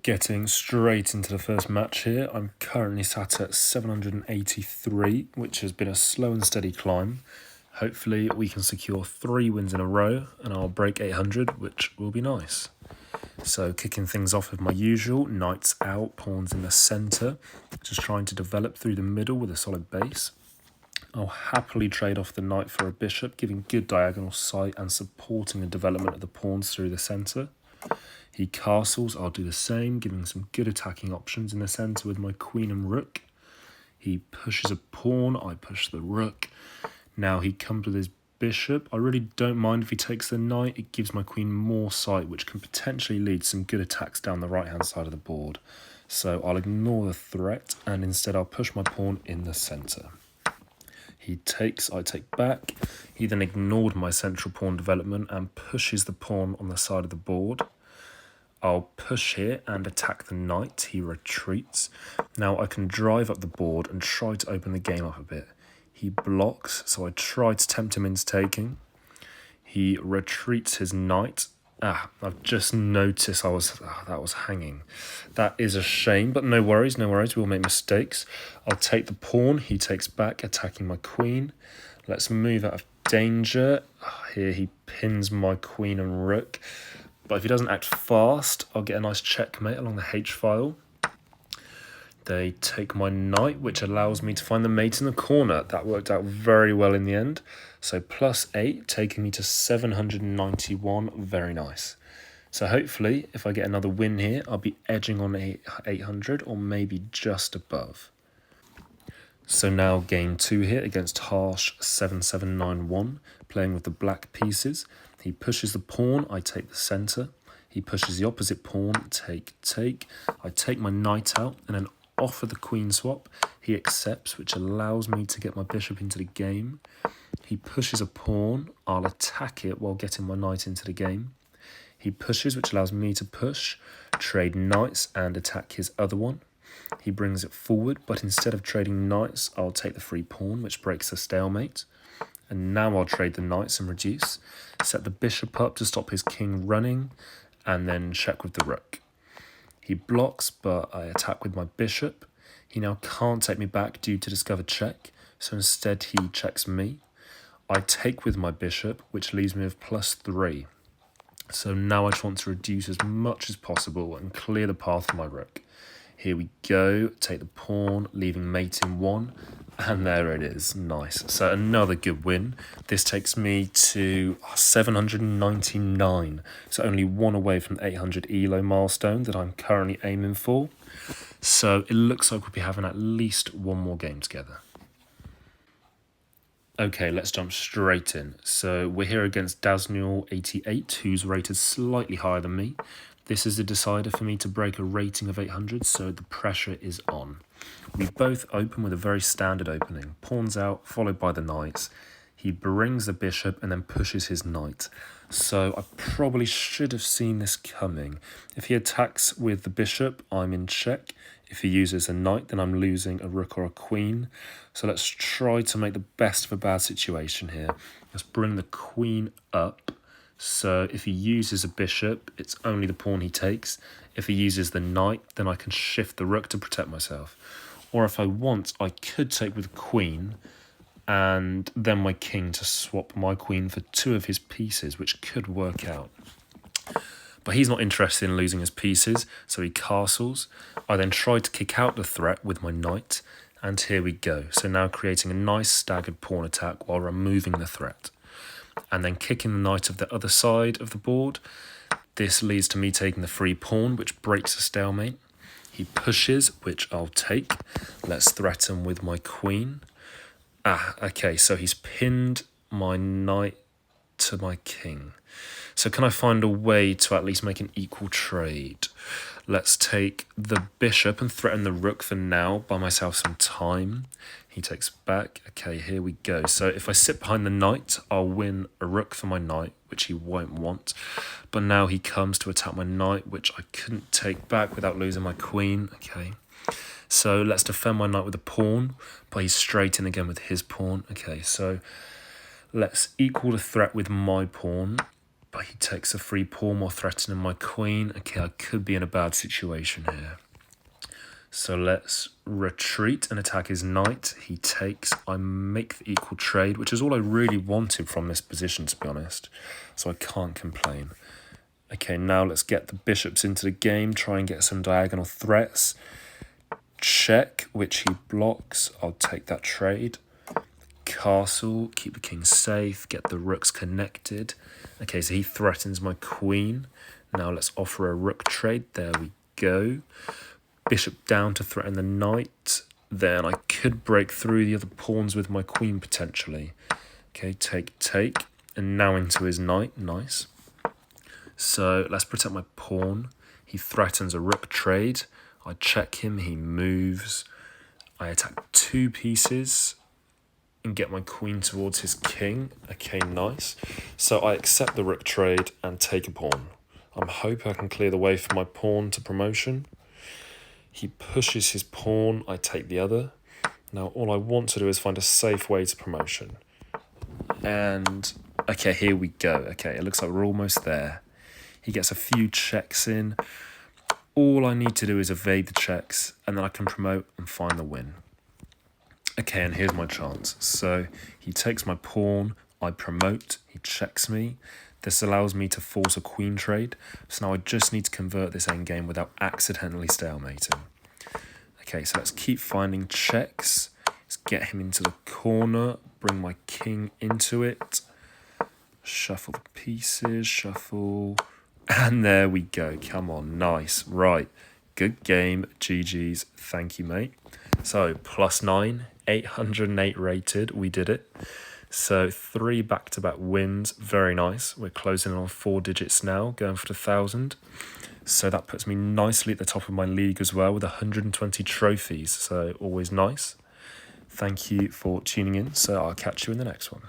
getting straight into the first match here. I'm currently sat at 783, which has been a slow and steady climb. Hopefully we can secure 3 wins in a row and I'll break 800, which will be nice. So kicking things off with my usual, knights out, pawns in the centre, just trying to develop through the middle with a solid base. I'll happily trade off the knight for a bishop, giving good diagonal sight and supporting the development of the pawns through the centre. He castles, I'll do the same, giving some good attacking options in the centre with my queen and rook. He pushes a pawn, I push the rook. Now he comes with his bishop. I really don't mind if he takes the knight. It gives my queen more sight, which can potentially lead to some good attacks down the right-hand side of the board. So I'll ignore the threat, and instead I'll push my pawn in the centre. He takes, I take back. He then ignored my central pawn development and pushes the pawn on the side of the board. I'll push here and attack the knight. He retreats. Now I can drive up the board and try to open the game up a bit. He blocks, so I try to tempt him into taking. He retreats his knight. I've just noticed that was hanging. That is a shame, but no worries, we'll make mistakes. I'll take the pawn, he takes back, attacking my queen. Let's move out of danger. Here he pins my queen and rook. But if he doesn't act fast, I'll get a nice checkmate along the h-file. They take my knight, which allows me to find the mate in the corner. That worked out very well in the end. So +8, taking me to 791. Very nice. So hopefully, if I get another win here, I'll be edging on 800 or maybe just above. So now game 2 here against Harsh 7791, playing with the black pieces. He pushes the pawn, I take the centre. He pushes the opposite pawn, take. I take my knight out and then offer the queen swap. He accepts, which allows me to get my bishop into the game. He pushes a pawn, I'll attack it while getting my knight into the game. He pushes, which allows me to push, trade knights and attack his other one. He brings it forward, but instead of trading knights, I'll take the free pawn, which breaks the stalemate. And now I'll trade the knights and reduce, set the bishop up to stop his king running, and then check with the rook. He blocks, but I attack with my bishop. He now can't take me back due to discovered check, so instead he checks me. I take with my bishop, which leaves me with +3. So now I just want to reduce as much as possible and clear the path for my rook. Here we go, take the pawn, leaving mate in 1, and there it is, nice. So another good win. This takes me to 799, so only 1 away from the 800 ELO milestone that I'm currently aiming for. So it looks like we'll be having at least 1 more game together. Okay, let's jump straight in. So we're here against Dasnuel88, who's rated slightly higher than me. This is a decider for me to break a rating of 800, so the pressure is on. We both open with a very standard opening. Pawns out, followed by the knights. He brings the bishop and then pushes his knight. So I probably should have seen this coming. If he attacks with the bishop, I'm in check. If he uses a knight, then I'm losing a rook or a queen. So let's try to make the best of a bad situation here. Let's bring the queen up. So if he uses a bishop, it's only the pawn he takes. If he uses the knight, then I can shift the rook to protect myself. Or if I want, I could take with the queen and then my king to swap my queen for 2 of his pieces, which could work out. But he's not interested in losing his pieces, so he castles. I then try to kick out the threat with my knight, and here we go. So now creating a nice staggered pawn attack while removing the threat. And then kicking the knight of the other side of the board. This leads to me taking the free pawn, which breaks a stalemate. He pushes, which I'll take. Let's threaten with my queen. Okay, so he's pinned my knight to my king. So can I find a way to at least make an equal trade? Let's take the bishop and threaten the rook for now, buy myself some time. He takes back. Okay, here we go. So if I sit behind the knight, I'll win a rook for my knight, which he won't want. But now he comes to attack my knight, which I couldn't take back without losing my queen. Okay, so let's defend my knight with a pawn, but he's straight in again with his pawn. Okay, so let's equal the threat with my pawn. But he takes a free pawn while threatening my queen. Okay, I could be in a bad situation here. So let's retreat and attack his knight. He takes. I make the equal trade, which is all I really wanted from this position, to be honest. So I can't complain. Okay, now let's get the bishops into the game, try and get some diagonal threats. Check, which he blocks. I'll take that trade. Castle, keep the king safe, get the rooks connected. Okay, so he threatens my queen. Now let's offer a rook trade. There we go. Bishop down to threaten the knight. Then I could break through the other pawns with my queen potentially. Okay, take. And now into his knight. Nice. So let's protect my pawn. He threatens a rook trade. I check him. He moves. I attack 2 pieces and get my queen towards his king. Okay, nice. So I accept the rook trade and take a pawn. I'm hoping I can clear the way for my pawn to promotion. He pushes his pawn, I take the other. Now all I want to do is find a safe way to promotion. And okay, here we go. Okay, it looks like we're almost there. He gets a few checks in. All I need to do is evade the checks and then I can promote and find the win. Okay, and here's my chance. So he takes my pawn, I promote, he checks me. This allows me to force a queen trade. So now I just need to convert this endgame without accidentally stalemating. Okay, so let's keep finding checks. Let's get him into the corner, bring my king into it. Shuffle the pieces, shuffle. And there we go. Come on, nice. Right, good game. GG's. Thank you, mate. So, +9, 808 rated. We did it. So 3 back-to-back wins, very nice. We're closing on 4 digits now, going for the 1,000. So that puts me nicely at the top of my league as well with 120 trophies, so always nice. Thank you for tuning in, so I'll catch you in the next one.